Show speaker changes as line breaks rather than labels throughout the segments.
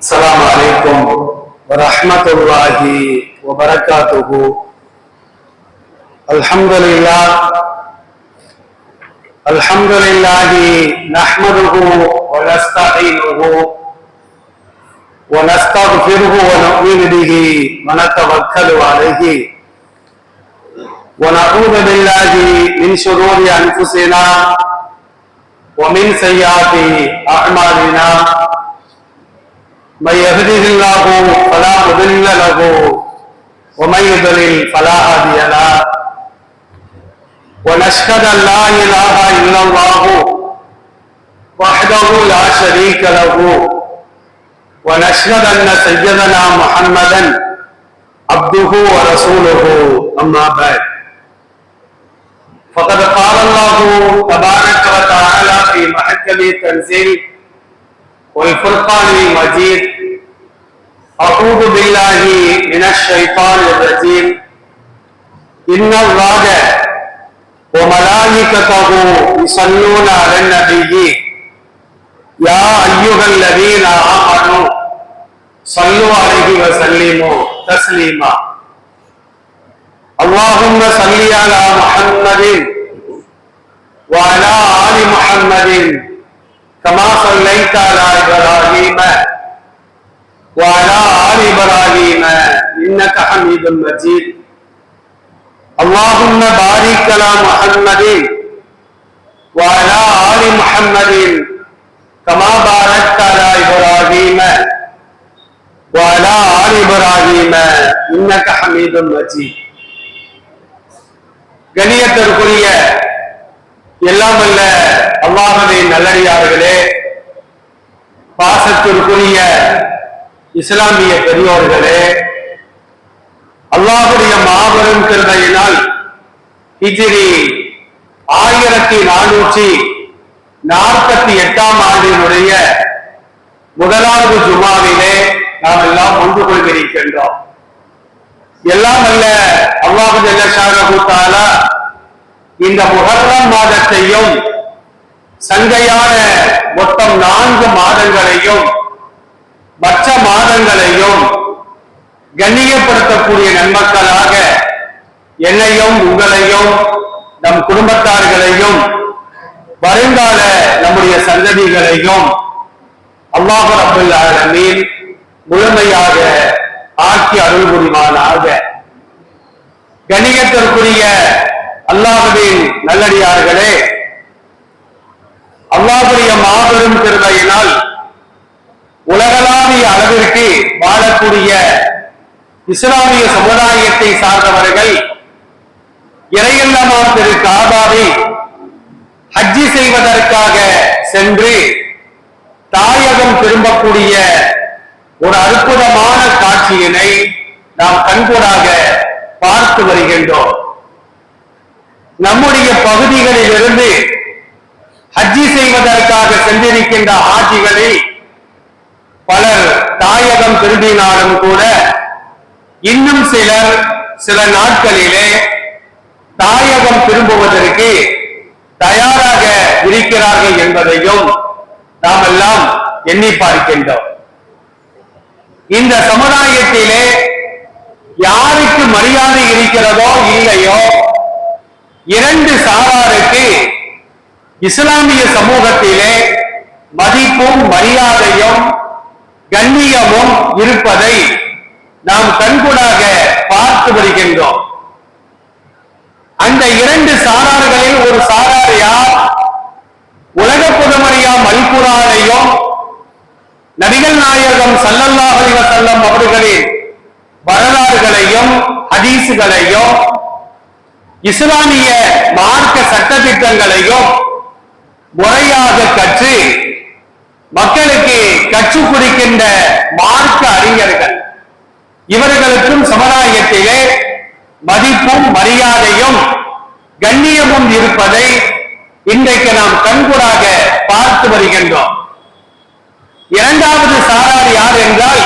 السلام عليكم ورحمة الله وبركاته. الحمد لله نحمده ونستعينه ونستغفره ونؤمن به ونتوكل عليه ونعوذ بالله من شرور أنفسنا ومن سيئات أعمالنا. من يهده الله فلا مضل له ومن يضلل فلا هادي له. ونشهد أن لا إله إلا الله وحده لا شريك له. ونشهد أن سيدنا محمدا عبده ورسوله. أما بعد، فقد قال الله تبارك وتعالى في محكم التنزيل والفرقان المجيد: أعوذ بالله من الشيطان الرجيم. إن الله وملائكته يصلون على النبي يا أيها الذين آمنوا صلوا عليه وسلموا تسليما. اللهم صل على محمد وعلى آل محمد كما صليت على إبراهيم وعلى آل إبراهيم إنك حميد مجيد. اللهم بارك على محمد وعلى آل محمد كما باركت على إبراهيم وعلى آل إبراهيم إنك حميد مجيد. கணியத்திற்குரிய எல்லாமல்ல அல்லாஹ்வின் நல்லடியார்களே, பாசத்திற்குரிய இஸ்லாமிய பெரியோர்களே, அல்லாஹ்வுடைய மாபெரும் கிருபையினால் ஹிஜ்ரி 1448 ஆண்டினுடைய முதலாவது ஜுமாவிலே நாம் எல்லாம் ஒன்று கொள்கின்றோம். எல்லாம் அல்ல அல்லாஹ் ஜல்ல ஷானஹு தஆலா இந்த முஹர்ரம் மாதத்தையும் சங்கையான மொத்தம் 4 மாதங்களையும் மற்ற மாதங்களையும் கண்ணியப்படுத்தக்கூடிய நன்மக்களாக என்னையும் உங்களையும் நம் குடும்பத்தார்களையும் வருங்கால நம்முடைய சந்ததிகளையும் அல்லாஹ் ரப்பல் ஆலமீன் முழுமையாக ஆக்கி அருள் புரிவானாக. கண்ணியத்திற்குரிய அல்லாஹ்வின் நல்லடியார்களே, அல்லாஹ்வுடைய மாபெரும் கிருபையினால் உலகளாவிய அளவிற்கு வாழக்கூடிய இஸ்லாமிய சமுதாயத்தை சார்ந்தவர்கள் இறையல்லமாம் திரு காபாவை ஹஜ்ஜி செய்வதற்காக சென்று தாயகம் திரும்பக்கூடிய ஒரு அற்புதமான காட்சியினை நாம் கண்கூடாக பார்த்து வருகின்றோம். நம்முடைய பகுதிகளில் இருந்து ஹஜ்ஜி செய்வதற்காக சென்றிருக்கின்ற ஹாஜிகளில் பலர் தாயகம் திரும்பினாலும் கூட இன்னும் சில நாட்களிலே தாயகம் திரும்புவதற்கு தயாராக இருக்கிறார்கள் என்பதையும் நாம் எல்லாம் எண்ணி பார்க்கின்றோம். இந்த சமுதாயத்திலே யாருக்கு மரியாதை இருக்கிறதோ இல்லையோ, 2 சாராருக்கு இஸ்லாமிய சமூகத்திலே மதிப்பும் மரியாதையும் கண்ணியமும் இருப்பதை நாம் கண்கூடாக பார்த்து வருகின்றோம். அந்த 2 சாரார்களில் ஒரு சாரார் யார்? உலக பொதுமறையாம் அல் குர்ஆனையும் நபிகள் நாயகம் ஸல்லல்லாஹு அலைஹி வஸல்லம் அவர்களின் வரலாறுகளையும் ஹதீசுகளையும் இஸ்லாமிய மார்க்க சட்டதிட்டங்களையும் முறையாக கற்று மக்களுக்கு கற்றுக் கொடுக்கின்ற மார்க்க அறிஞர்கள். இவர்களுக்கும் சமுதாயத்திலே மதிப்பும் மரியாதையும் கண்ணியமும் இருப்பதை இன்றைக்கு நாம் கண்கூடாக பார்த்து வருகின்றோம். 2வது சாரார் யார் என்றால்,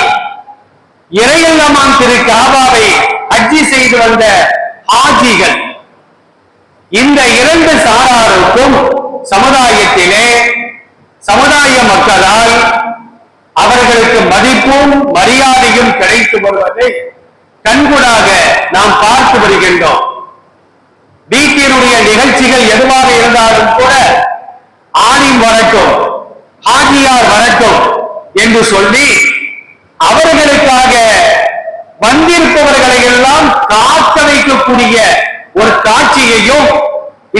இறையல்லமாம் திரு காபாவை ஹஜ்ஜி செய்து வந்த ஹாஜிகள். இந்த 2 சாராருக்கும் சமுதாயத்திலே சமுதாய மக்களால் அவர்களுக்கு மதிப்பும் மரியாதையும் கிடைத்து வருவதை கண்கூடாக நாம் பார்த்து வருகின்றோம். வீட்டினுடைய நிகழ்ச்சிகள் எதுவாக இருந்தாலும் கூட ஆலிம் வரட்டும், ஹாஜியார் வரட்டும் என்று சொல்லி அவர்களுக்காக வந்திருப்பவர்களை எல்லாம் காக்க வைக்கக்கூடிய ஒரு காட்சியையும்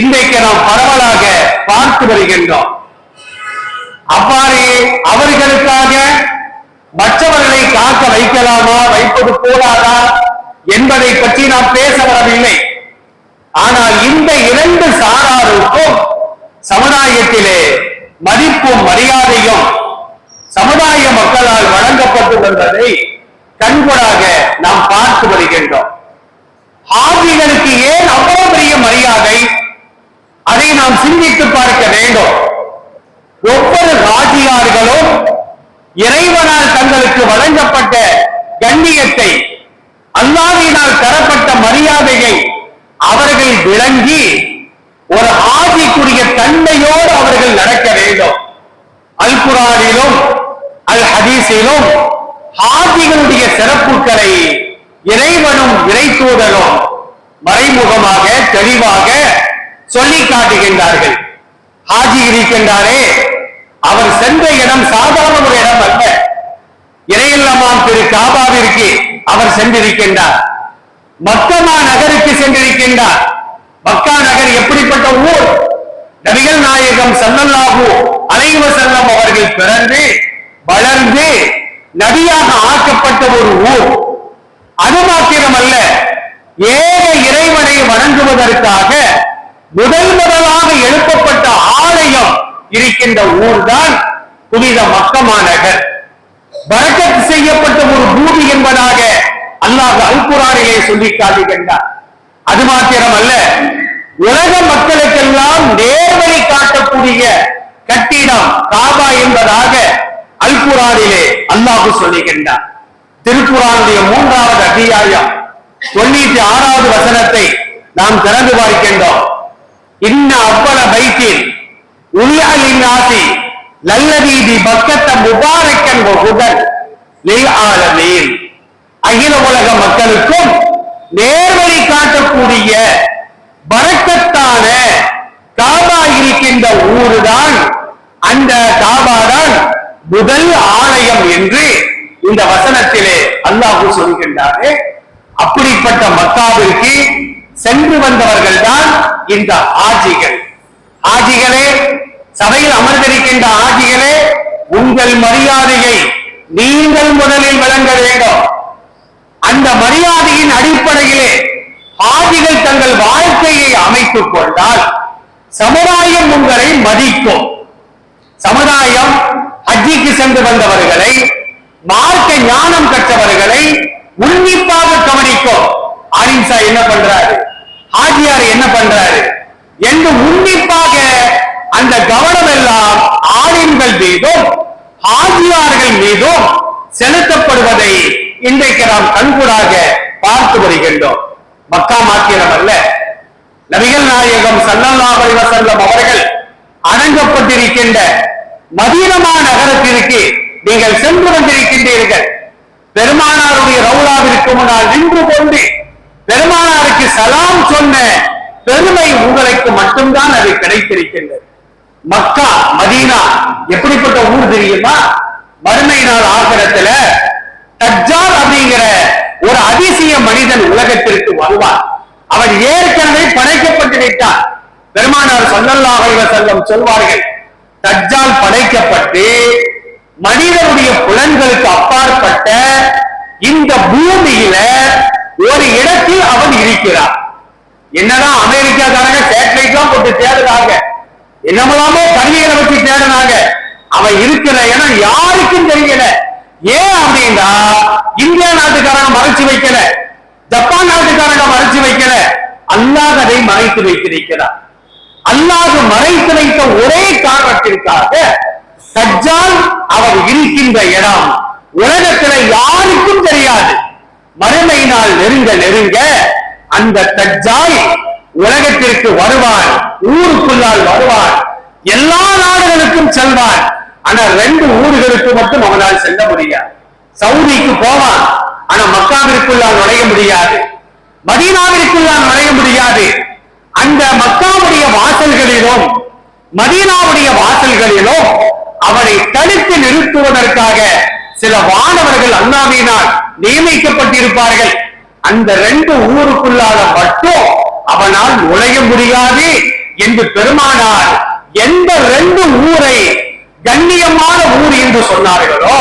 இன்றைக்கு நாம் பரவலாக பார்த்து வருகின்றோம். அவ்வாறு அவர்களுக்காக மற்றவர்களை காக்க வைக்கலாமா, வைப்பது கூடாதா என்பதை பற்றி நாம் பேச வரவில்லை. ஆனால் இந்த இரண்டு சாராருக்கும் சமுதாயத்திலே மதிப்பும் மரியாதையும் சமுதாய மக்களால் வழங்கப்பட்டு வருவதை கண்கூடாக நாம் பார்த்து வருகின்றோம். ஹாஜிகளுக்கு ஏன் அவ்வளவு பெரிய மரியாதை, அதை நாம் சிந்தித்து பார்க்க வேண்டும். ஒவ்வொரு ஹாஜியார்களும் இறைவனால் தங்களுக்கு வழங்கப்பட்ட கண்ணியத்தை, அல்லாஹ்வினால் தரப்பட்ட மரியாதையை அவர்கள் விளங்கி ஒரு ஹாஜிக்குரிய தன்மையோடு அவர்கள் நடக்க வேண்டும். அல் குர்ஆனிலும் அல் ஹதீஸிலும் ஹாஜிகளுடைய சிறப்புகளை இறைவனும் இறைத்தூதரும் மறைமுகமாக தெளிவாக சொல்லி காட்டுகின்றார்கள். ஹாஜி இருக்கின்றாரே, அவர் சென்ற இடம் சாதாரண ஒரு இடம் அல்ல. இறையல்லமாம் திரு காபாவிற்கு அவர் சென்றிருக்கின்றார். மக்கமா நகருக்கு சென்றிருக்கின்றார். மக்கா நகர் எப்படிப்பட்ட ஊர்? நபிகள் நாயகம் ஸல்லல்லாஹு அலைஹி வஸல்லம் அவர்கள் பிறந்து வளர்ந்து நபியாக ஆக்கப்பட்ட ஒரு ஊர். அது மாத்திரமல்ல, ஏக இறைவனை வணங்குவதற்காக முதலாக எழுப்பப்பட்ட ஆலயம் இருக்கின்ற ஊர்தான் புனித மக்கமா நகர். பரக்கத் செய்யப்பட்ட ஒரு பூமி என்பதாக அல்லாஹ் அல் குர்ஆனிலே சொல்லி காட்டுகின்றார். அது மாத்திரமல்ல, உலக மக்களுக்கெல்லாம் நேர்வழி காட்டக்கூடிய கட்டிடம் காபா என்பதாக அல் குர்ஆனிலே அல்லாஹ் சொல்லுகின்றார். திருக்குர்ஆனுடைய 3வது அத்தியாயம் 96வது வசனத்தை நாம் திறந்து பார்க்கின்றோம். இன்ன அவ்வள பைத்தில் உலிஅலின் நாசி லல்லதி பி பக்கத்த முபாரக்கன் வ ஹுதன் லில் ஆலமீன். அகில உலக மக்களுக்கும் நேர்வழி காட்டக்கூடிய பரக்கத்தான காபா இருக்கின்ற ஊருதான், அந்த காபா தான் முதல் ஆலயம் என்று இந்த வசனத்திலே அல்லாஹ் சொல்கின்றாரே. அப்படிப்பட்ட மக்காவிற்கு சென்று வந்தவர்கள் தான் இந்த ஆஜிகள். ஆஜிகளே, சபையில் அமர்ந்திருக்கின்ற ஆஜிகளே, உங்கள் மரியாதையை நீங்கள் முதலில் வழங்க வேண்டும். அந்த மரியாதையின் அடிப்படையிலே ஆஜிகள் தங்கள் வாழ்க்கையை அமைத்துக் கொண்டால் சமுதாயம் உங்களை மதிக்கும். சமுதாயம் ஹஜ்ஜிக்கு சென்று வந்தவர்களை, மார்க்க ஞானம் கற்றவர்களை உன்னிப்பாக கவனிக்கும். ஆலிம்சா என்ன பண்றாரு, ஹாஜியார் என்ன பண்றாரு என்று உன்னிப்பாக அந்த கவனம் எல்லாம் ஆலிம்கள் மீதும் ஹாஜியார்கள் மீதும் செலுத்தப்படுவதை இன்றைக்கு நாம் கண்கூடாக பார்த்து வருகின்றோம். மக்கா மாத்திரம் அல்ல, நபிகள் நாயகம் ஸல்லல்லாஹு அலைஹி வஸல்லம் அவர்கள் அடங்கப்பட்டிருக்கின்ற மதீனா நகரத்திற்கு நீங்கள் சென்று வந்திருக்கின்றீர்கள். பெருமானாருடைய ரவுலாவிற்கு முன்னால் நின்று கொண்டு பெருமானாருக்கு சலாம் சொன்ன பெருமை உங்களுக்கு மட்டும்தான் அது கிடைத்திருக்கின்றது. மக்கா மதீனா எப்படிப்பட்ட ஊர் தெரியுமா? மறுமை நாள் ஆகிரத்துல தஜ்ஜால் அப்படிங்கிற ஒரு அதிசய மனிதன் உலகத்திற்கு வருவான். அவன் ஏற்கனவே படைக்கப்பட்டு விட்டான். பெருமானார் ஸல்லல்லாஹு அலைஹி வஸல்லம் சொல்வார்கள், தஜ்ஜால் படைக்கப்பட்டு மனிதனுடைய புலன்களுக்கு அப்பாற்பட்ட இந்த பூமியில ஒரு இடத்தில் அவன் இருக்கிறான். என்னதான் அமெரிக்காக்காரங்க சேட்டலைட்லாம் போட்டு தேடுறாங்க, என்னமெல்லாமோ கருவிகளை வச்சு தேடுனாங்க, அவன் இருக்கிற இடம் யாருக்கும் தெரியல. ஏன் அப்படின்னா இந்தியா நாட்டுக்காரங்க மறைச்சு வைக்கல, ஜப்பான் நாட்டுக்காரங்க மறைச்சு வைக்கல, அல்லாஹ் அதை மறைத்து வைத்திருக்கிறார். அல்லாஹ் மறைத்து வைத்த ஒரே காரணத்திற்காக தஜ்ஜால் அவர் இருக்கின்ற இடம் உலகத்துல யாருக்கும் தெரியாது. மறுமை நாள் நெருங்க நெருங்க அந்த தஜ்ஜால் உலகத்திற்கு வருவான், ஊருக்குள்ளால் வருவான், எல்லா நாடுகளுக்கும் செல்வான். ஆனா 2 ஊர்களுக்கு மட்டும் அவனால் செல்ல முடியாது. சவுதிக்கு போவான், ஆனா மக்காவிற்குள்ளால் நுழைய முடியாது, மதீனாவிற்குள்ளால் நுழைய முடியாது. அந்த மக்காவுடைய வாசல்களிலும் மதீனாவுடைய வாசல்களிலும் அவனை தடுத்து நிறுத்துவதற்காக சில வானவர்கள் அல்லாஹ்வினால் நியமிக்கப்பட்டிருப்பார்கள். அந்த 2 ஊருக்குள்ளாக மட்டும் அவனால் நுழைய முடியாது என்று பெருமானார் எந்த 2 ஊரை கண்ணியமான ஊர் என்று சொன்னார்களோ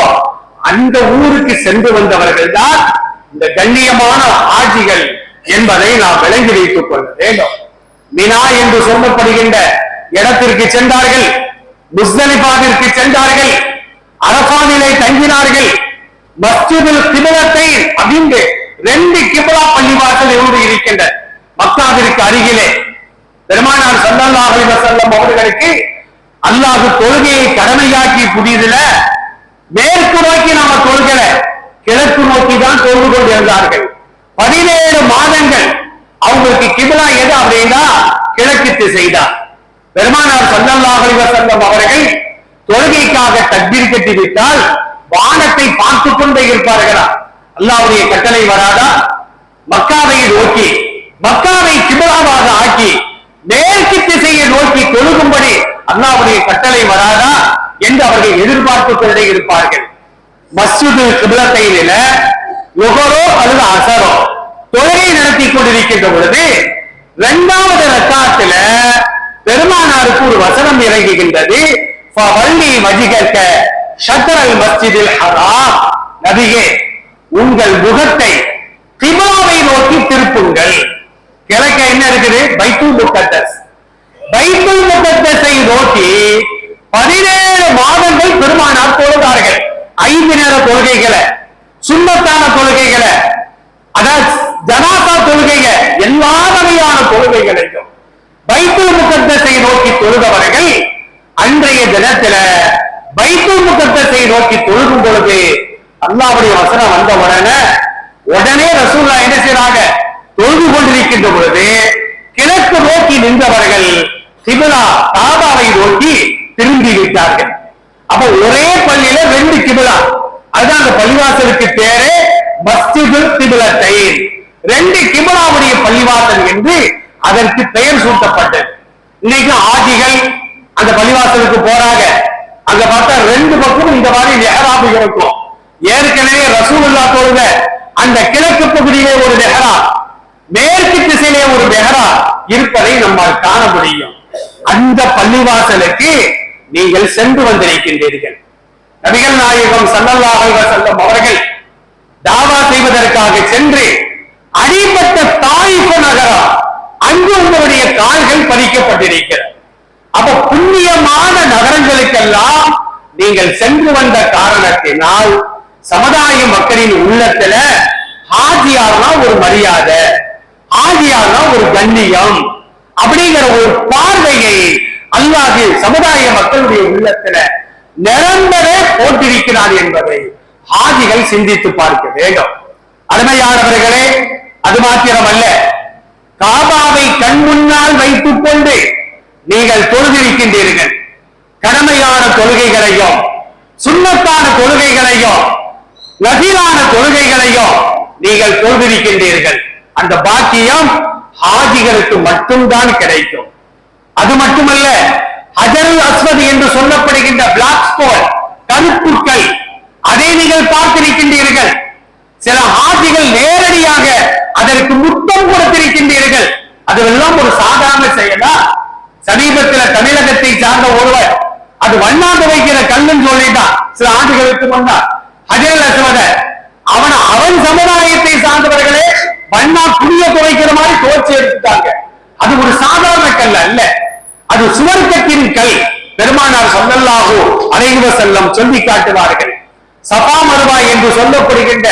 அந்த ஊருக்கு சென்று வந்தவர்கள் தான் இந்த கண்ணியமான ஆட்சிகள் என்பதை நாம் விளங்கி வைத்துக் கொள்ள வேண்டும். மினா என்று சொல்லப்படுகின்ற இடத்திற்கு சென்றார்கள், முஸ்தலிஃபாவிற்கு சென்றார்கள், அரஃபாவிலே தங்கினார்கள். மஸ்ஜிதுல் கிப்லத்தை அப்படிங்க 2 கிப்லா பள்ளிவாசல் இருக்கின்ற மக்காவிற்கு அருகிலே பெருமானார் ஸல்லல்லாஹு அலைஹி வஸல்லம் அவர்களுக்கு அல்லாஹ் தொழுகையை கடமையாக்கி புதியதுல மேற்கு நோக்கி நாம தொழுகல, கிழக்கு நோக்கி தான் தொழுது கொண்டிருந்தார்கள். 17 மாதங்கள் அவங்களுக்கு கிப்லா எது அப்படின்னா கிழக்கு திசைதான். பெருமானார் ஸல்லல்லாஹு அலைஹி வஸல்லம் அவர்கள் தொழுகைக்காக தக்பீர் கட்டிவிட்டால் வானத்தை பார்த்து கொண்டே இருப்பார்களா? அல்லாஹ்வுடைய கட்டளை வராதா? மக்காவை நோக்கி மக்காவை கிப்லாவாக ஆக்கி மேற்கு திசையை நோக்கி தொழுகும்படி அல்லாஹ்வுடைய கட்டளை வராதா என்று அவர்கள் எதிர்பார்த்துக் கொண்டே இருப்பார்கள். மஸ்ஜிது கிப்லத்தையில லுஹரோ அல்லது அஸரோ தொழுகை நடத்தி கொண்டிருக்கின்ற பொழுது 2வது ரக்காத்துல பெருமானாருக்கு ஒரு வசனம் இறங்குகின்றது. ஃபவல்லி வஜ்ஹக ஷத்ரல் மஸ்ஜிதில் ஹராம், நபியே உங்கள் முகத்தை கிப்லாவை நோக்கி திருப்புங்கள். கிழக்க என்ன இருக்குது? பைத்துல் முகத்தஸ். பைத்துல் முகத்தஸை நோக்கி 17 மாதங்கள் பெருமானார் தொழுதார்கள். 5 நேர தொழுகைகளை, சுன்னத்தான தொழுகைகளை, அதாவது ஜனாசா தொழுகைகள், எல்லா வகையான தொழுகைகளையும் பைத்துல் முகத்தஸை நோக்கி தொழுதவர்கள் அன்றைய தினத்துல பைத்துல் முகத்தஸை நோக்கி தொழுகும் பொழுது அல்லாஹ்வுடைய வசனம் வந்த உடனே ரசூலுல்லாஹ் என்ன செய்றாங்க? தொழுது கொண்டிருக்கின்ற பொழுது கிழக்கு நோக்கி நின்றவர்கள் கிப்லா காபாவை நோக்கி திரும்பி விட்டார்கள். அப்ப ஒரே பள்ளியில 2 கிப்லா, அதுதான் அந்த பள்ளிவாசலுக்கு பேரு மஸ்ஜிதுல் கிப்லத்தைன். 2 கிப்லாவுடைய பள்ளிவாசல் என்று அதற்கு பெயர் சூட்டப்பட்டது. இன்னைக்கு ஆஜிகள் அந்த பள்ளிவாசலுக்கு போறாங்க, அங்க பார்த்தா 2 பக்கமும் இந்த மாதிரி மெஹராப் இருக்கும். ஏற்கனவே ரசூலுல்லாஹ் தொழுத அந்த கிழக்கு பகுதியிலே ஒரு மெஹராப், மேற்கு திசையிலே ஒரு மெஹராப் இருப்பதை நம்மால் காண முடியும். அந்த பள்ளிவாசலுக்கு நீங்கள் சென்று வந்திருக்கின்றீர்கள். நபிகள் நாயகம் ஸல்லல்லாஹு அலைஹி வஸல்லம் அவர்கள் தாவா செய்வதற்காக சென்று அடிபட்ட தாயிஃப் நகரம், அங்கு உங்களுடைய கால்கள் பதிக்கப்பட்டிருக்கிறது. அப்ப புண்ணியமான நகரங்களுக்கெல்லாம் நீங்கள் சென்று வந்த காரணத்தினால் சமுதாய மக்களின் உள்ளத்துல ஹாஜியார்னா ஒரு மரியாதை, ஹாஜியார்னா ஒரு கண்ணியம் அப்படிங்கிற ஒரு பார்வையை அல்லாஹ் சமுதாய மக்களுடைய உள்ளத்துல நிரந்தர போட்டிருக்கிறார் என்பதை ஹாஜிகள் சிந்தித்து பார்க்க வேண்டும். அருமையானவர்களே, அது மாத்திரமல்ல, காபாவை கண் முன்னால் வைத்துக் கொண்டு நீங்கள் தொழுதிருக்கின்றீர்கள். கடமையான தொழுகைகளையும் சுன்னத்தான தொழுகைகளையும் நஃபிலான தொழுகைகளையும் நீங்கள் தொழுதிருக்கின்றீர்கள். அந்த பாக்கியம் ஹாஜிகளுக்கு மட்டும்தான் கிடைக்கும். அது மட்டுமல்ல, ஹஜருல் அஸ்வத் என்று சொல்லப்படுகின்ற பிளாக் ஸ்டோன், கருப்புக்கள், அதை நீங்கள் பார்த்திருக்கின்றீர்கள். சில ஹாஜிகள் நேரடியாக அதற்கு முத்தம் கொடுத்திருக்கின்றீர்கள். அதுவெல்லாம் ஒரு சாதாரண செயலா? சமீபத்தில் தமிழகத்தை சார்ந்த ஒருவர் அது வண்ணாந்து வைக்கிற கல்லுன்னு சொல்லிட்டான். சில ஆண்டுகளுக்கு முன்னால் ஹஜருல் அஸ்வத அவன் சமுதாயத்தை சார்ந்தவர்களே வண்ணா புளிய துவைக்கிற மாதிரி துவைச்சு எடுத்துட்டாங்க. அது ஒரு சாதாரண கல் அல்ல, அது சுவர்க்கத்தின் கல். பெருமானார் ஸல்லல்லாஹு அலைஹி வஸல்லம் சொல்லி காட்டுவார்கள். சஃபா மர்வா என்று சொல்லப்படுகின்ற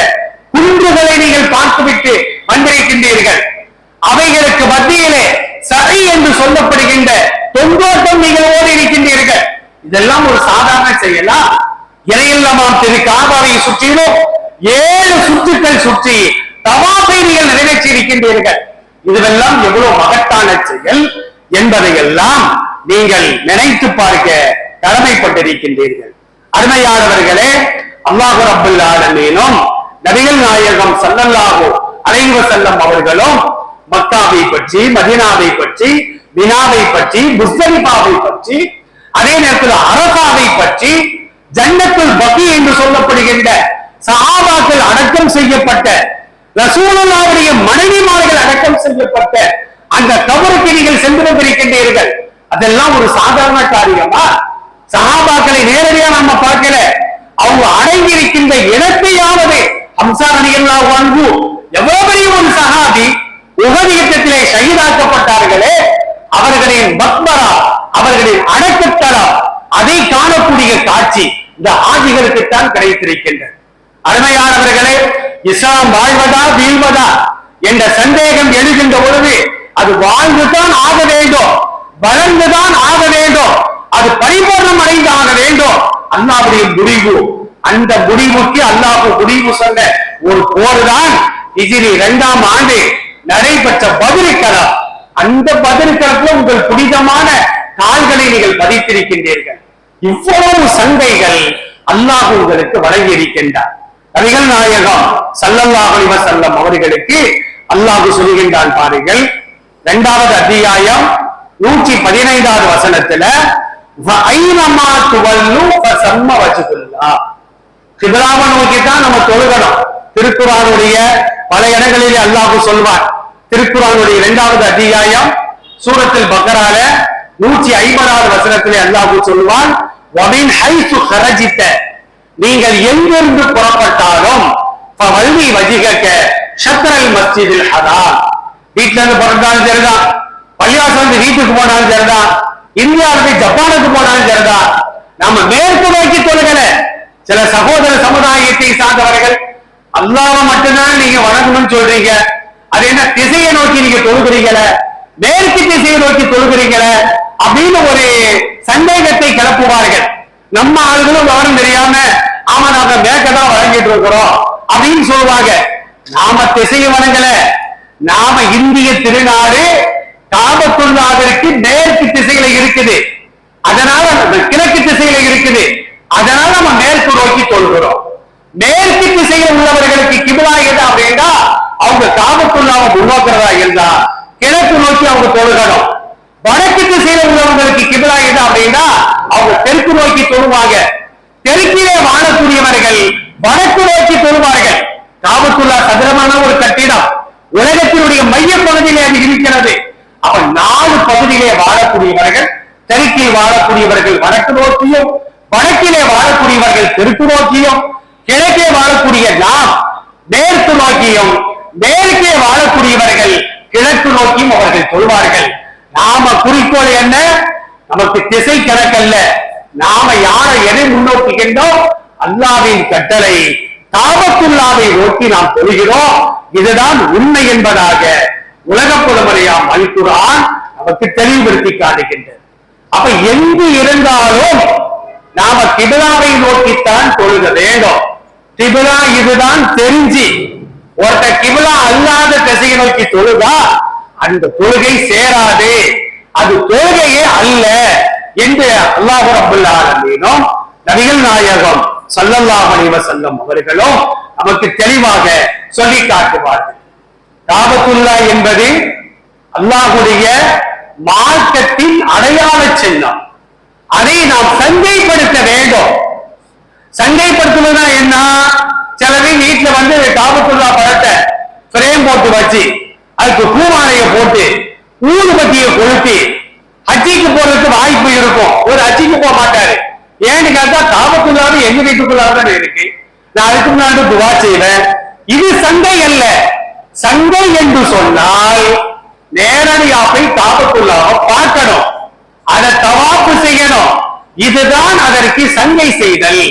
குன்றுகளை நீங்கள் பார்த்துவிட்டு வந்திருக்கின்றீர்கள். அவைகளுக்கு மத்தியிலே சரி என்று சொல்லப்படுகின்ற தொங்கோட்டம் நீங்கள் ஓடி இருக்கின்றீர்கள். இதெல்லாம் ஒரு சாதாரண செயலா? இறையில்லமாம் திரு காபாவை சுற்றிலும் 7 சுற்றுக்கள் சுற்றி தவாஃபை நீங்கள் நிறைவேற்றி இருக்கின்றீர்கள். இதுவெல்லாம் எவ்வளவு மகத்தான செயல் என்பதையெல்லாம் நீங்கள் நினைத்து பார்க்க கடமைப்பட்டிருக்கின்றீர்கள். அருமையானவர்களே, அல்லாஹ் ரப்பல் ஆலமீனும் நபிகள் நாயகம் ஸல்லல்லாஹு அலைஹி வஸல்லம் அவர்களும் மக்காவை பற்றி, மதீனாவை பற்றி, மினாவை பற்றி, முஸ்தலிஃபாவை பற்றி, அதே நேரத்தில் அரஃபாவை பற்றி, ஜன்னத்துல் பகீ என்று சொல்லப்படுகின்ற சஹாபாக்கள் அடக்கம் செய்யப்பட்ட ரசூலுல்லாஹ்வுடைய மனைவிமார்கள் அடக்கம் செய்யப்பட்ட அந்த கபருக்கு நீங்கள் சென்று வந்திருக்கின்றீர்கள். அதெல்லாம் ஒரு சாதாரண காரியமா? சஹாபாக்களை நேரடியா நம்ம பார்க்கல, அவங்க அடங்கி இருக்கின்ற இடத்தையாவது. ஹம்ஸா ரலியல்லாஹு அன்ஹு எவ்வளவு பெரிய ஒரு சஹாபி, உஹது யுத்தத்திலே ஷஹீதாக்கப்பட்டார்களே, அவர்களின் மக்பரா, அவர்களின் அடக்கத்தலம், அதை காணக்கூடிய காட்சி இந்த ஆஜிகளுக்குத்தான் கிடைத்திருக்கின்றது. அருமையானவர்களே, இஸ்லாம் வாழ்வதா வீழ்வதா என்ற சந்தேகம் எழுகின்ற பொழுது அது வாழ்ந்துதான் ஆக வேண்டும், வளர்ந்துதான் ஆக வேண்டும், அது பரிபூர்ணம் அடைந்து ஆக வேண்டும். அல்லாஹ்வுடைய முடிவு, அந்த முடிவுக்கு அல்லாஹ் முடிவு சொன்ன ஒரு போர் தான் ஹிஜ்ரி 2ஆம் ஆண்டு நடைபெற்ற பத்ர் களம். அந்த பத்ர் களத்தில் உங்கள் புனிதமான கால்களை நீங்கள் பதித்திருக்கின்றீர்கள். இவ்வளவு சங்கைகள் அல்லாஹ் உங்களுக்கு வழங்கி இருக்கின்றார். நபிகள் நாயகம் ஸல்லல்லாஹு அலைஹி வஸல்லம் அவர்களுக்கு அல்லாஹ் சொல்கின்றான் பாருங்கள், 2வது அத்தியாயம் 115வது வசனத்துல, வஐனமா துவல்லு ஃபஸம்ம வஜ்ஹுல்லாஹ். கிப்லாவை நோக்கி தான் நம்ம தொழுகணும். திருக்குர்ஆனுடைய பல இடங்களிலே அல்லாஹ் சொல்வார். திருக்குர்ஆனுடைய 2வது அத்தியாயம் சூரத்துல் பக்ரால 150வது வசனத்திலே அல்லாஹ் சொல்வான், வமின் ஹைசு கரஜித, நீங்கள் எங்கிருந்து புறப்பட்டாலும் ஃபவல்லி வஜ்ஹக ஷத்ரல் மஸ்ஜிதில் ஹராம். வீட்டுல இருந்து புறப்பட்டாலும் சரிதான், பள்ளிவாசல் வந்து வீட்டுக்கு போனாலும் சரிதான், இந்தியாவுக்கு ஜப்பானுக்கு போனாலும் சரிதான், நம்ம மேற்கு நோக்கி தொழுகல. சில சகோதர சமுதாயத்தை சார்ந்தவர்கள் அல்லாஹ்வை மட்டும்தான் நீங்க வணங்கணும்னு சொல்றீங்க, அது என்ன திசையை நோக்கி நீங்க தொழுகிறீங்கள, மேற்கு திசையை நோக்கி தொழுகிறீங்கள அப்படின்னு ஒரு சந்தேகத்தை கிளப்புவார்கள். நம்ம ஆளுகளும் விவரம் தெரியாம ஆமா நாம மேற்கதான் வழங்கிட்டு இருக்கிறோம் அப்படின்னு சொல்லுவாங்க. நாம திசையை வணங்கல, நாம இந்திய திருநாடு காபத்துல்லாஹ்விற்கு மேற்கு திசையில இருக்குது, அதனால கிழக்கு திசையில இருக்குது, அதனால நம்ம மேற்கு நோக்கி தொழுகிறோம். மேற்கு திசையில் உள்ளவர்களுக்கு கிபிலா எது அப்படின்னா அவங்க காபத்துல்லாஹ்வை முன்னோக்கிறதா இருந்தா கிழக்கு நோக்கி அவங்க தொழுகணும். வடக்கு திசையில உள்ளவங்களுக்கு கிபிலா எது அப்படின்னா அவங்க தெற்கு நோக்கி தொழுவாங்க. தெற்கிலே வாழக்கூடியவர்கள் வடக்கு நோக்கி தொழுவார்கள். காபத்துல்லாஹ் சதுரமான ஒரு கட்டிடம், உலகத்தினுடைய மைய பகுதியிலே அது இருக்கிறது. அப்ப 4 பகுதியிலே வாழக்கூடியவர்கள், தெற்கில் வாழக்கூடியவர்கள் வடக்கு நோக்கியும், வடக்கிலே வாழக்கூடியவர்கள் தெற்கு நோக்கியும், கிழக்கே வாழக்கூடிய நாம் மேற்கு நோக்கியும், மேற்கே வாழக்கூடியவர்கள் கிழக்கு நோக்கியும் அவர்கள் சொல்வார்கள். நாம குறிக்கோள் என்ன? நமக்கு திசை கணக்கல்ல, நாம யாரை எதை முன்னோக்குகின்றோம்? அல்லாஹ்வின் கட்டளை காபத்துல்லாஹ்வை நோக்கி நாம் தொழுகிறோம். இதுதான் உண்மை என்பதாக உலக புலவரையாம் அல் குர்ஆன் நமக்கு தெளிவுபடுத்தி காட்டுகின்றது. அப்ப எங்கு இருந்தாலும் நாம கிபிலாவை நோக்கித்தான் தொழுக வேண்டும். கிபிலா இதுதான் தெரிஞ்சு ஒருத்த கிபிலா அல்லாத திசையை நோக்கி தொழுதா அந்த தொழுகை சேராது, அது தொழுகையே அல்ல என்று அல்லாஹ் ரப்பல் ஆலமீனும் நபிகள் நாயகம் ஸல்லல்லாஹு அலைஹி வஸல்லம் அவர்களும் நமக்கு தெளிவாக சொல்லி காட்டுவார்கள். காபத்துல்லாஹ் என்பது அல்லாஹ்வுடைய மார்க்கத்தின் அடையாள சின்னம். அதை நாம் சங்கைப்படுத்த வேண்டும். சங்கைப்படுத்துவதுனா என்ன? சிலவே வீட்டுல வந்து காபத்துல்லாஹ் படத்தை பிரேம் போட்டு வச்சு அதுக்கு பூமாலையை போட்டு ஊதுபத்தியை கொளுத்தி ஹஜ்ஜிக்கு போறதுக்கு வாய்ப்பு இருக்கும். ஒரு ஹஜ்ஜிக்கு போக மாட்டாரு. ஏன்னு கேட்டா காபத்துல்லாஹ் எங்க வீட்டுக்குள்ளாதான் இருக்கு, நான் அதுக்கு முன்னாடி துவா செய்வேன். இது சங்கை அல்ல. சங்கை என்று சொன்னால் நேரடியா போய் காபத்துல்லாஹ் பார்க்கணும், அதை தவாப்பு செய்யணும். இதுதான் அதற்கு சங்கை செய்தல்.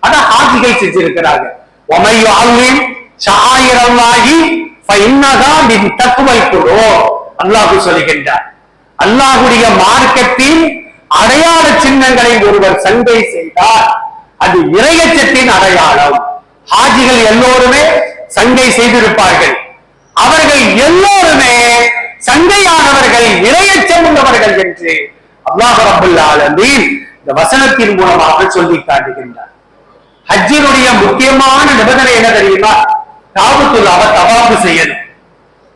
அத ஹாஜிகள் செஞ்சிருக்கிறாங்க. வமையு அல்லிம் ஷாயிரல்லாஹி ஃபஇன்னஹா மின் தக்வல் குலூப். அல்லாஹ் சொல்லுகின்றார், அல்லாஹ்வுடைய மார்க்கத்தின் அடையாள சின்னங்களை ஒருவர் சங்கை செய்தார் அது இறையச்சத்தின் அடையாளம். ஹாஜிகள் எல்லோருமே சங்கை செய்திருப்பார்கள். அவர்கள் எல்லோருமே சங்கையானவர்கள், இறையச்சம் உள்ளவர்கள் என்று அல்லாஹ் ரப்பல் ஆலமீன் இந்த வசனத்தின் மூலமாக சொல்லி காட்டுகின்றார். ஹஜ்ஜினுடைய முக்கியமான நிபந்தனை என்ன தெரியுமா? காபத்துல்லாவை தவாஃப் செய்யணும்.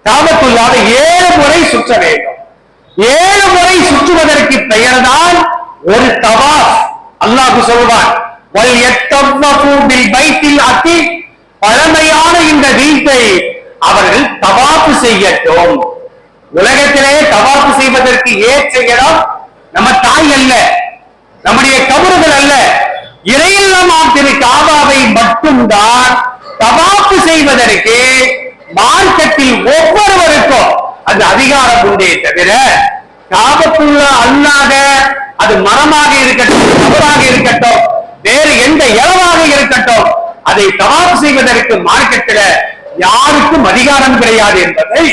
காபத்துல்லாவை 7 முறை சுற்ற வேண்டும். 7 முறை சுற்றுவதற்கு பெயர்தான் ஒரு தவாஃப். அல்லாஹ் சொல்வான், வல் யத்தவஃபு பில் பைத்தில் அத்தீக், பழமையான இந்த வீட்டை அவர்கள் தவாஃப் செய்யட்டும். உலகத்திலே தவாஃப் செய்வதற்கு ஏற்ற இடம் நம்ம தாய் அல்ல, நம்முடைய கபறுகள் அல்ல, இறையில்லமாம் திரு காபாவை மட்டும்தான் தவாஃப் செய்வதற்கு மார்க்கத்தில் ஒவ்வொருவருக்கும் அது அதிகாரம் உண்டே தவிர, காபத்துள்ள அல்லாத அது மரமாக இருக்கட்டும், கபராக இருக்கட்டும், வேறு எந்த இளவாக இருக்கட்டும், அதை தவாஃப் செய்வதற்கு மார்க்கத்தில் யாருக்கும் அதிகாரம் கிடையாது என்பதை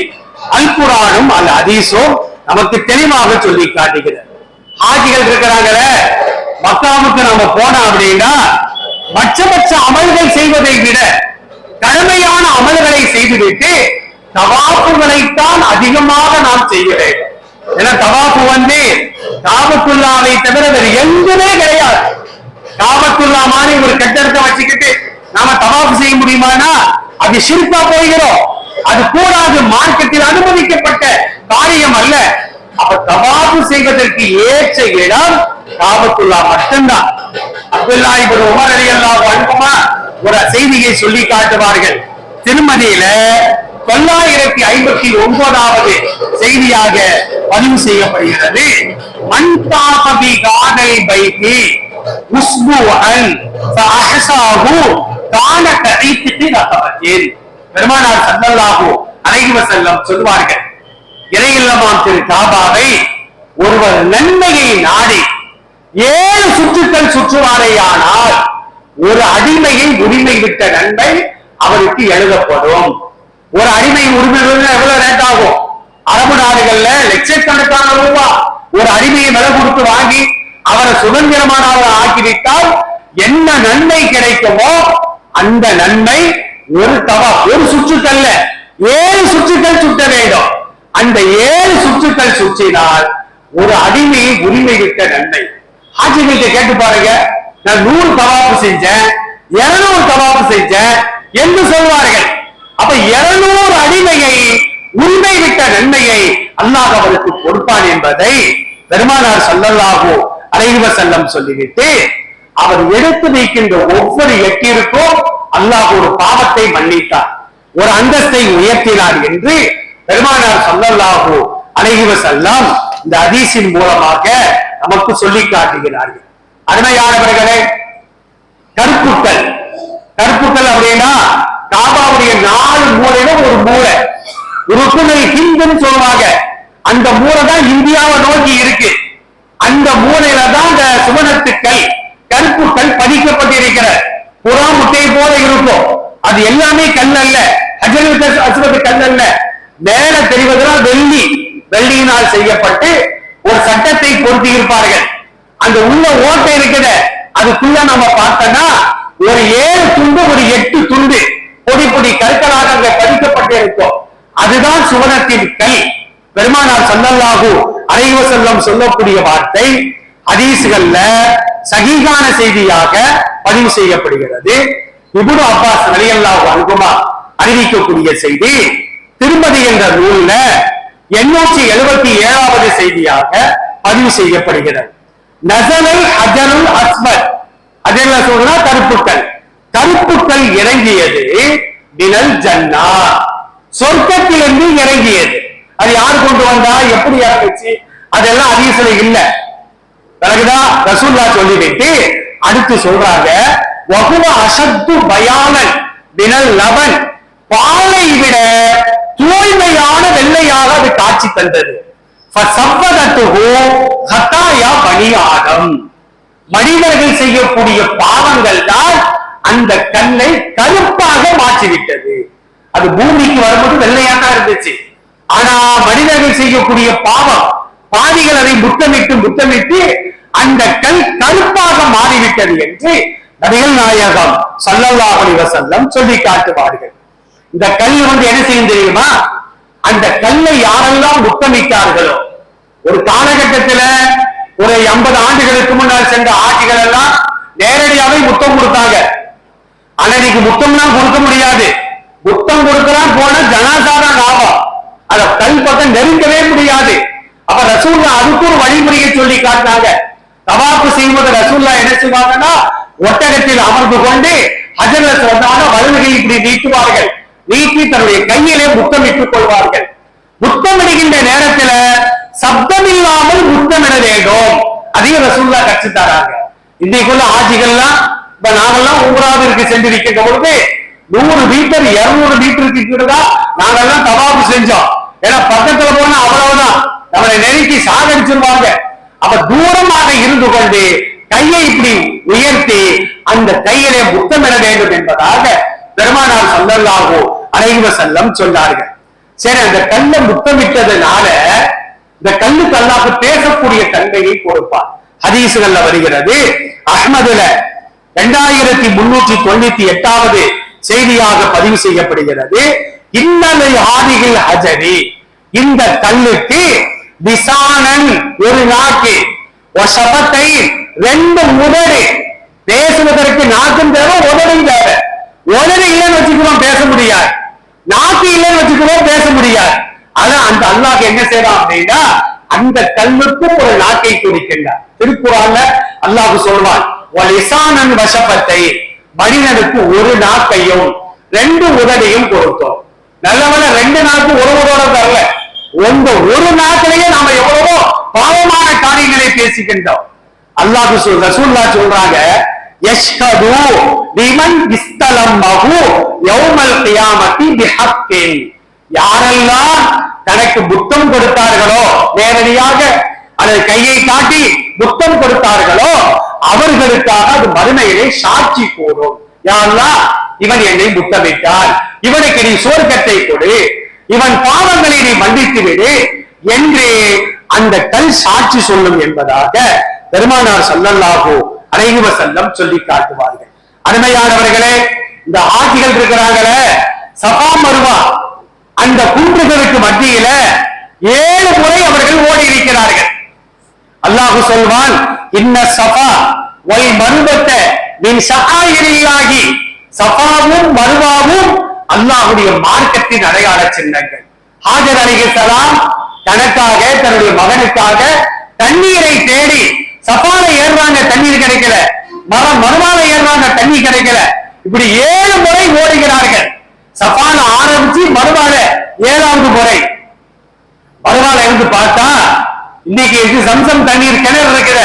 அல் குர்ஆனும் அல் ஹதீஸும் நமக்கு தெளிவாக சொல்லி காட்டுகிறது. ஹாஜிகள் இருக்கிறாங்களே, மக்காவுக்கு நம்ம போனோம் அப்படின்னா மற்ற அமல்கள் செய்வதை விட கடமையான அமல்களை செய்துவிட்டு தவாஃபுகளைத்தான் அதிகமாக நாம் செய்ய வேண்டும். ஏன்னா தவாஃபு காபத்துல்லாவை தவிர வேறு எங்குமே கிடையாது. காபத்துல்லா மாதிரி ஒரு கட்டடத்தை வச்சுக்கிட்டு நாம தவாஃப் செய்ய முடியுமானா அது ஷிர்கா போகிறோம். அது கூடாது, மார்க்கத்தில் அனுமதிக்கப்பட்ட காரியம் அல்ல. அப்ப தவாஃப் செய்வதற்கு ஏற்ற இடம் காபத்துல்லா மட்டும்தான். அப்துல்லா இப்னு உமர் ரலியல்லாஹு அன்ஹுமா ஒரு செய்தியை சொல்லி காட்டுவார்கள். திருமதியில 959வது செய்தியாக பதிவு செய்யப்படுகிறது. மன் தாஃப பி காதல் பைத்தி உஸ்புஅன் ஃபஅஹஸாஹு கான கஈத்தி ரகபத்தின். பெருமானார் ஸல்லல்லாஹு அலைஹி வஸல்லம் சொல்வார்கள், இறையில்லமாம் திரு காபாவை ஒருவர் நன்மையை நாடி 7 சுற்றுக்கள் சுற்றுவாரேயானால் ஒரு அடிமையை உரிமை விட்ட நன்மை அவருக்கு எழுதப்படும். ஒரு அடிமை உரிமை எவ்வளவு ரேட் ஆகும்? அரபு நாடுகள்ல லட்சக்கணக்கான ரூபாய். ஒரு அடிமையை விலை கொடுத்து வாங்கி அவரை சுதந்திரமானவரை ஆக்கிவிட்டால் என்ன நன்மை கிடைக்குமோ அந்த நன்மை ஒரு ஒரு சுற்றுக்கல்ல 7 சுற்றுக்கள் சுற்ற வேண்டும். அந்த 7 சுற்றுக்கள் சுற்றினால் ஒரு அடிமையை உரிமை விட்ட நன்மை. ஹாஜிகிட்ட கேட்டு பாருங்க, நான் 100 தவாஃப் செஞ்சேன், 200 தவாஃப் செஞ்சேன் என்று சொல்வார்கள். அப்ப 200 அடிமையை உரிமை விட்ட நன்மையை அல்லாஹ் அவருக்கு கொடுப்பான் என்பதை பெருமானார் ஸல்லல்லாஹு அலைஹி வஸல்லம் சொல்லிவிட்டு, அவர் எடுத்து வைக்கின்ற ஒவ்வொரு எட்டிற்கும் அல்லாஹ் ஒரு பாவத்தை மன்னித்தார், ஒரு அந்தஸ்தை உயர்த்தினார் என்று பெருமானார் ஸல்லல்லாஹு அலைஹி வஸல்லம் இந்த ஹதீஸின் மூலமாக நமக்கு சொல்லி காட்டுகிறார்கள். அருமையானவர்களே, கருப்புக்கள் அப்படின்னா காபாவுடைய 4 மூலையில ஒரு மூலை, ருக்குனை ஹிந்துன்னு சொல்லுவாங்க. அந்த மூலை தான் இந்தியாவை நோக்கி இருக்கு. அந்த மூலையில தான் இந்த சுவனத்துக்கள் கருப்புக்கள் பதிக்கப்பட்டிருக்கிற புறா முட்டை போல இருக்கும். அது எல்லாமே கல் அல்ல, ஹஜ்ருல் அஸ்வத் கல் அல்ல. மேல தெரிவதெல்லாம் வெள்ளியினால் செய்யப்பட்டு ஒரு சட்டத்தை பொருத்தி இருப்பார்கள். அந்த உள்ள ஓட்டை இருக்கிற அதுக்குள்ள நம்ம பார்த்தோம்னா ஒரு 7 துண்டு, ஒரு 8 துண்டு பொடி பொடி கற்களாக அங்க பதிக்கப்பட்டு இருக்கும். அதுதான் சுவனத்தின் கல். பெருமானார் ஸல்லல்லாஹு அலைஹி வஸல்லம் சொல்லக்கூடிய வார்த்தை ஹதீஸ்கள்ல சஹீஹான செய்தியாக பதிவு செய்யப்படுகிறது. இப்னு அப்பாஸ் ரலியல்லாஹு அன்ஹுமா அறிவிக்கக்கூடிய செய்தி திருமதி என்ற நூல்ல 877வது செய்தியாக பதிவு செய்யப்படுகிறது. நஸலல் ஹஜருல் அஸ்வத், அதென்ன சொல்றா கருப்புக்கள் இறங்கியது மினல் ஜன்னா, சொர்க்கத்திலிருந்து இறங்கியது. அது யார் கொண்டு வந்தா, எப்படி இறங்குச்சு, அதெல்லாம் ஹதீஸ்ல இல்ல. பிறகுதான் ரசூலுல்லாஹ் சொல்லிவிட்டு அடுத்து சொல்றாங்க, வஹுவ அஷத்து பயானன் மினல் லபன், பாலை விட தூய்மையான வெள்ளையாக அது காட்சி தந்தது. மனிதர்கள் செய்யக்கூடிய பாவங்கள் தான் அந்த கல்லை கருப்பாக மாற்றிவிட்டது. அது பூமிக்கு வரும்போது வெள்ளையாக இருந்துச்சு. ஆனா மனிதர்கள் செய்யக்கூடிய பாவம், பாவிகள் அதை முத்தமிட்டு அந்த கல் கருப்பாக மாறிவிட்டது என்று நபிகள் நாயகம் ஸல்லல்லாஹு அலைஹி வஸல்லம் சொல்லி காட்டுவார்கள். இந்த கல் என்ன செய்யும் தெரியுமா? அந்த கல்லை யாரெல்லாம் முத்தமிட்டார்களோ, ஒரு காலகட்டத்துல ஒரு 50 ஆண்டுகளுக்கு முன்னால் சென்ற ஆட்சிகள் எல்லாம் நேரடியாவே முத்தம் கொடுத்தாங்க. ஆனா இன்னைக்கு முத்தம்லாம் கொடுக்க முடியாது. முத்தம் கொடுக்கலாம் போன ஜனாசாதான் லாபம். அத கல் பக்கம் நெருங்கவே முடியாது. அப்ப ரசூல்லா அதுக்கு ஒரு வழிமுறையை சொல்லி காட்டினாங்க. தவாப்பு செய்வது ரசூல்லா என்ன செய்வாங்கன்னா, ஒட்டகத்தில் அமர்ந்து கொண்டு ஹஜர் அஸ்வதான வலதுகையை இப்படி நீட்டுவார்கள். நீட்டி தன்னுடைய கையிலே முத்தமிட்டுக் கொள்வார்கள். முத்தமிடுகின்ற நேரத்துல சப்தம் இல்லாமல் முத்தமிட வேண்டும். அதையும் ரசூல்லா கற்றுத்தராங்க. இன்னைக்குள்ள ஆட்சிகள்லாம் இப்ப நாங்கெல்லாம் ஊராவிற்கு சென்றிருக்கின்ற பொழுது 100 மீட்டர் 200 மீட்டருக்கு கீழே நாங்கெல்லாம் தவாப்பு செஞ்சோம். ஏன்னா பக்கத்துல போனா அவ்வளவுதான், நம்மளை நெருக்கி சாகடிச்சிருவாங்க. அப்ப தூரமாக இருந்து கொண்டு கையை இப்படி உயர்த்தி அந்த கையிலே முத்தமிட வேண்டும் என்பதாக பெருமானார் ஸல்லல்லாஹு அலைஹி வஸல்லம் சொன்னார்கள். சரி, அந்த கல்லை முத்தமிட்டதுனால இந்த கல்லுக்கு அல்லாஹ் பேசக்கூடிய தன்மையை கொடுப்பார். ஹதீஸ்கள்ல வருகிறது. அஹ்மதுல 2398வது செய்தியாக பதிவு செய்யப்படுகிறது. இன்னலை ஆதிகள் ஹஜரி, இந்த கல்லுக்கு விசானன் ஒரு நாக்கு, ஒசபத்தை 2 உதடு, பேசுவதற்கு நாக்கும் தேவை, உதடும் தேவை. உதடு இல்லைன்னு வச்சுக்குவோம் பேச முடியாது, நாக்கு இல்லைன்னு வச்சுக்குவோம் பேச முடியாது. அதான் அந்த அல்லாஹ் என்ன செய்யறான் அப்படின்னா, அந்த கல்லுக்கு ஒரு நாக்கை கொடுக்கின்றார். திருக்குறான்ல அல்லாஹ் சொல்வான், வலிசானன் வசபத்தை, மனிதனுக்கு ஒரு நாக்கையும் 2 உதடையும் கொடுத்தோம். நல்லவன 2 நாக்கு ஒரு உதவோட தரல, உங்க ஒரு நாட்டிலேயே நாம எவ்வளவோ பாவமான காரியங்களை பேசிக்கின்றோம். அல்லாஹ் ரசூலுல்லாஹ் சொல்றாங்க, யஷ்ஹது லிமன் இஸ்தலமஹு யௌமல் கியாமத்தி பிஹக்கின், யாரெல்லாம் தனக்கு புத்தம் கொடுத்தார்களோ, நேரடியாக அதை கையை காட்டி புத்தம் கொடுத்தார்களோ அவர்களுக்காக அது மறுமையிலே சாட்சி கூறும். யா அல்லாஹ், இவன் என்னை முத்தமிட்டான், இவனுக்கு நீ சுவர்க்கத்தை கொடு, இவன் பாவங்களை நீ மன்னித்து விடு என்று அந்த கல் சாட்சி சொல்லும் என்பதாக பெருமானார் ஸல்லல்லாஹு அலைஹி வஸல்லம் சொல்லி காட்டுவார்கள். அருமையானவர்களே, இந்த ஆட்சிகள் இருக்கிறாங்களே, சஃபா மர்வா அந்த குன்றுகளுக்கு மத்தியில 7 முறை அவர்கள் ஓடி இருக்கிறார்கள். அல்லாஹ் சொல்வான், இன்ன சஃபா வல் மர்வத மின் ஷஆயிரில்லாஹி, சஃபாவும் மர்வாவும் அல்லாஹ்வுடைய மார்க்கத்தின் அடையாள சின்னங்கள். ஹாஜர் அலைஹிஸ்ஸலாம் தனக்காக தன்னுடைய மகனுக்காக தண்ணீரை தேடி சஃபால ஏறுறாங்க, தண்ணீர் கிடைக்கல. மர்வால ஏறுறாங்க, தண்ணி கிடைக்கல. இப்படி 7 முறை ஓடுகிறார்கள். சஃபால ஆரம்பிச்சு மர்வால 7வது முறை. மர்வால இருந்து பார்த்தா இன்னைக்கு ஜம்சம் தண்ணீர் கிணறு இருக்கிற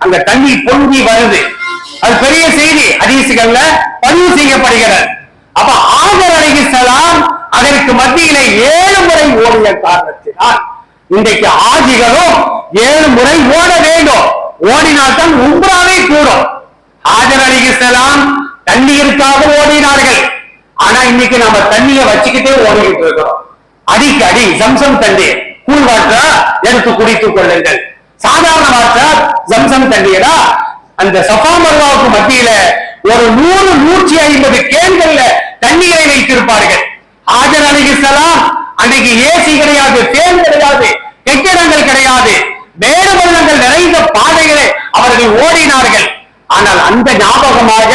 அந்த தண்ணி பொங்கி வருது. அது பெரிய செய்தி, ஹதீஸ்கள்ல பதிவு செய்யப்படுகிறது. அப்ப ஹாஜர் அலைஹிஸ்ஸலாம் அதற்கு மத்தியில 7 முறை ஓடிய காரணத்தினால் இன்றைக்கு ஆஜிகளும் 7 முறை ஓட வேண்டும். ஓடினால்தான் உம்ராவே கூடும். ஹாஜர் அலைஹிஸ்ஸலாம் தண்ணீருக்காக ஓடினார்கள். ஆனா இன்னைக்கு நம்ம தண்ணியை வச்சுக்கிட்டே ஓடிக்கிட்டு இருக்கிறோம். அடிக்கடி ஜம்சம் தண்ணீர் கூழ் வாட்டா எடுத்து குடித்துக் கொள்ளுங்கள். சாதாரண வாட்டா ஜம்சம் தண்ணீரா அந்த சஃபா மர்வாவுக்கு மத்தியில ஒரு 100-150 கேன்கள்ல தண்ணீரை வைத்திருப்பார்கள். ஹாஜர் அலைஹிஸ்ஸலாம் அன்னைக்கு ஏசி கிடையாது, ஃபேன் கிடையாது, கெட்டிடங்கள் கிடையாது, மேடு பள்ளங்கள் நிறைந்த பாதைகளை அவர்கள் ஓடினார்கள். ஆனால் அந்த ஞாபகமாக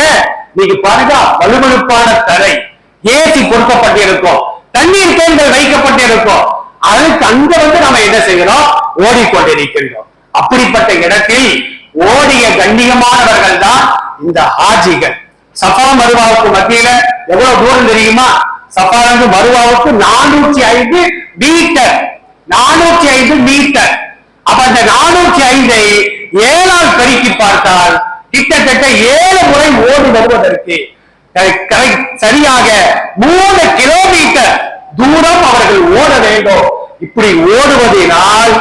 நீங்க பாருங்க, வலுவழுப்பான தரை, ஏசி கொடுக்கப்பட்டிருக்கும், தண்ணீர் கேன்கள் வைக்கப்பட்டிருக்கும். அதுக்கு அங்க நம்ம என்ன செய்கிறோம், ஓடிக்கொண்டிருக்கின்றோம். அப்படிப்பட்ட இடத்தில் ஓடிய கண்ணியமானவர்கள் தான் இந்த ஹாஜிகள். சஃபா மருவாவுக்கு மத்தியில எவ்வளவு தூரம் தெரியுமா? சஃபாவிலிருந்து மருவாவுக்கு 405 மீட்டர். 405 மீட்டர். அப்ப அந்த 405ஐ 7ஆல் பெருக்கி பார்த்தால் கிட்டத்தட்ட 7 முறை ஓடி வருவதற்கு சரியாக 3 கிலோமீட்டர் தூரம் அவர்கள் ஓட வேண்டும். இப்படி ஓடுவதனால்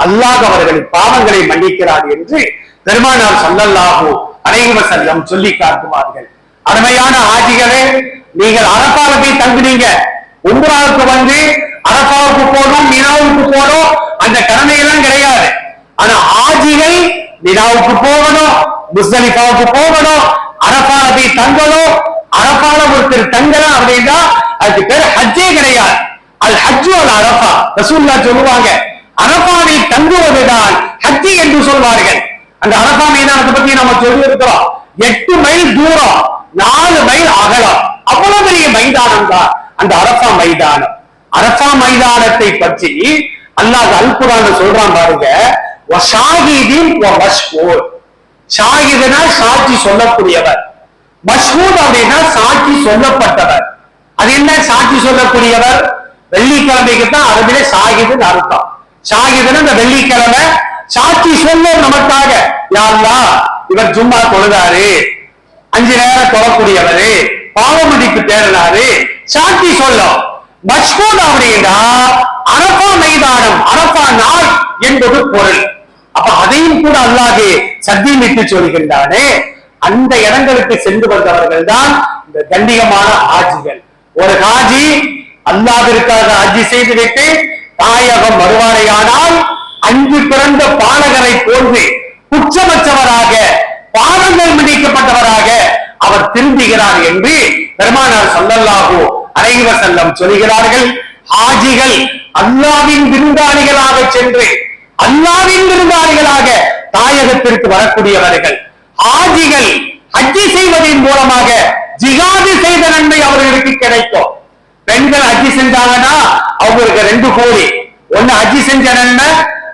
அல்லாஹ் அவர்களின் பாவங்களை மன்னிக்கிறார் என்று பெருமானார் ஸல்லல்லாஹு அலைஹி வஸல்லம் சொல்லி காட்டுவார்கள். அருமையான ஆஜிகளே, நீங்கள் அரஃபால போய் தங்குனீங்க, உம்ராவுக்கு வந்து அரஃபாவுக்கு போனோம், மினாவுக்கு போனோம், அந்த கடமை எல்லாம் கிடையாது. ஆனா ஆஜிகள் மினாவுக்கு போகணும், முஸ்தலிஃபாவுக்கு போகணும், அரஃபால போய் தங்கணும். அரஃபால ஒருத்தர் தங்கலாம் அப்படின்னா அதுக்கு பேர் ஹஜ்ஜே கிடையாது. அல் ஹஜ்ஜு அல் அரஃபா. ரசூலுல்லாஹ் சொல்லுவாங்க, அரஃபாவில் தங்குவதுதான் ஹஜ்ஜி என்று சொல்வார்கள். அந்த அரபா மைதானத்தை பத்தி நம்ம சொல்லி இருக்கிறோம். 8 மைல் தூரம், 4 மைல் அகலம், அவ்வளவு பெரிய மைதானம் தான் அந்த அரபா மைதானம். அரபா மைதானத்தை பற்றி அல்லாஹ் அல் குர்ஆன்ல சொல்றான் பாருங்க, வஷாஹிதின் வ மஷ்ஹூத். ஷாஹிதுனா சாட்சி சொல்லக்கூடியவர், மஷ்ஹூத் அப்படின்னா சாட்சி சொல்லப்பட்டவர். அது என்ன சாட்சி சொல்லக்கூடியவர்? வெள்ளிக்கிழமைக்கு தான் அரபிலே ஷாஹிதுன்னு அர்த்தம். ஷாஹிதுன்னு இந்த வெள்ளிக்கிழமை சாட்சி சொல்லும் நமக்காக. யா அல்லாஹ், இவர் ஜும்மா தொழுதாரு, 5 நேரம் தொழக்கூடியவரு, பாவ மன்னிப்பு தேடினாரு, சாட்சி சொல்லும். மஷ்ஹூத் அப்படின்னா அரபா மைதானம், அரபா நாள் என்பது பொருள். அப்ப அதையும் கூட அல்லாஹ் சத்தியமிட்டு சொல்கின்றானே. அந்த இடங்களுக்கு சென்று வந்தவர்கள் தான் இந்த கண்ணியமான ஹாஜிகள். ஒரு ஹாஜி அல்லாஹ்விற்காக ஹஜ் செய்துவிட்டு தாயகம் வருவாரையானால் 5 பிறந்த பாலகரை போன்று குற்றமற்றவராக, பாவங்கள் மன்னிக்கப்பட்டவராக அவர் திரும்புகிறார் என்று பெருமானார் ஸல்லல்லாஹு அலைஹி வஸல்லம் சொல்கிறார்கள். ஹாஜிகள் அல்லாஹ்வின் விருந்தாளிகளாக சென்று அல்லாஹ்வின் விருந்தாளிகளாக தாயகத்திற்கு வரக்கூடியவர்கள். ஹாஜிகள் ஹஜ் செய்வதன் மூலமாக ஜிஹாது செய்த நன்மை அவர்களுக்கு கிடைக்கும். பெண்கள் ஹஜ் செஞ்சாங்கன்னா அவங்களுக்கு 2 கோடி. ஒண்ணு ஹஜ் செஞ்ச நன்மை,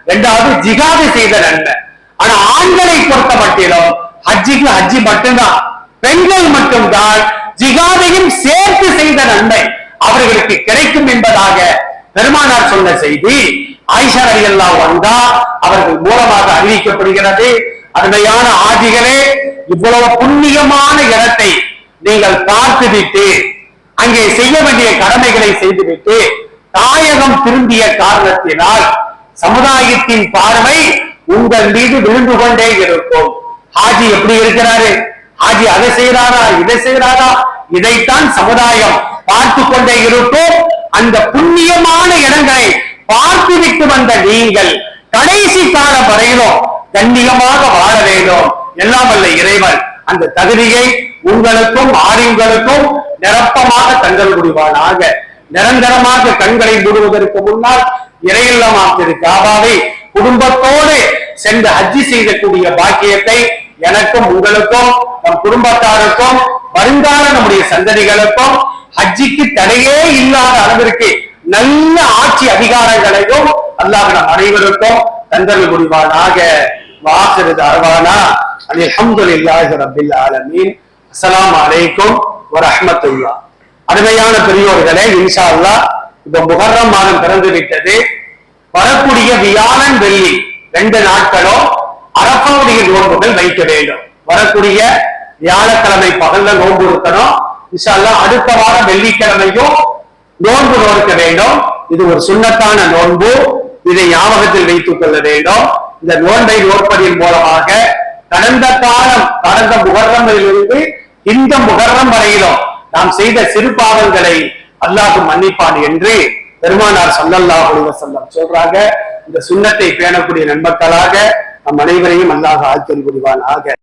2வது ஜிஹாது செய்த நன்மை. ஆனா ஆண்களை பொறுத்த மட்டிலும் ஹஜ்ஜிக்கு ஹஜ் மட்டும்தான், பெண்கள் மட்டும்தான் ஜிஹாதையும் சேர்த்து செய்த நன்மை அவர்களுக்கு கிடைக்கும் என்பதாக பெருமானார் சொன்ன செய்தி ஆயிஷா ரலியல்லாஹு அன்ஹா அவர்கள் மூலமாக அறிவிக்கப்படுகிறது. அருமையான ஆஜிகளே, இவ்வளவு புண்ணியமான இடத்தை நீங்கள் பார்த்துவிட்டு அங்கே செய்ய வேண்டிய கடமைகளை செய்துவிட்டு தாயகம் திரும்பிய காரணத்தினால் சமுதாயத்தின் பார்வை உங்கள் மீது விழுந்து கொண்டே இருக்கும். ஹாஜி எப்படி இருக்கிறாரு, ஹாஜி அதை செய்யறாரா, இதை செய்யறாரா, இதைத்தான் சமுதாயம் பார்த்து கொண்டே இருக்கும். அந்த புண்ணியமான இடங்களை பார்த்துவிட்டு வந்த நீங்கள் கடைசி காலம் வரையிலும் கண்ணியமாக வாழ வேண்டும். எல்லாம் வல்ல இறைவன் அந்த தகுதியை உங்களுக்கும் ஆரியங்களுக்கும் நிரப்பமாக தங்கள் புரிவானாக. நிரந்தரமாக கண்களை மூடுவதற்கு முன்னால் இறையில்லமாம் திரு காபாவை குடும்பத்தோடு சென்று ஹஜ்ஜி செய்யக்கூடிய பாக்கியத்தை எனக்கும் உங்களுக்கும் நம் குடும்பத்தாருக்கும் வருங்கால நம்முடைய சந்ததிகளுக்கும் ஹஜ்ஜிக்கு தடையே இல்லாத அளவிற்கு நல்ல ஆட்சி அதிகாரங்களையும் அல்லாஹ் நம் அனைவருக்கும் தந்தல் புரிவானாக. வாஹிரு தஅவானா அல்ஹம்துலில்லாஹி ரப்பில் ஆலமீன். அஸ்ஸலாமு அலைக்கும் வரஹ்மத்துல்லாஹ். அருமையான பெரியோர்களே, இன்ஷா அல்லாஹ் இப்ப முஹர்ரம் மாதம் பிறந்து விட்டது. வரக்கூடிய வியாழன் வெள்ளி 2 நாட்களும் அரபாவுடைய நோன்புகள் வைக்க வேண்டும். வரக்கூடிய வியாழக்கிழமை பகல்ல நோன்பு இருக்கணும். இன்ஷா அல்லாஹ் அடுத்த வாரம் வெள்ளிக்கிழமையும் நோன்பு நோக்க வேண்டும். இது ஒரு சுன்னத்தான நோன்பு. இதை ஞாபகத்தில் வைத்துக் கொள்ள வேண்டும். இந்த நோன்பை நோற்பதின் மூலமாக கடந்த காலம், கடந்த முஹர்ரமிலிருந்து இந்த முஹர்ரம் வரையிலும் நாம் செய்த சிறு பாவங்களை அல்லாஹ் மன்னிப்பான் என்று பெருமானார் ஸல்லல்லாஹு அலைஹி வஸல்லம் சொல்றாங்க. இந்த சுன்னத்தை பேணக்கூடிய நன்மக்களாக நம் அனைவரையும் அல்லாஹ் ஆக்கில் புரிவானாக.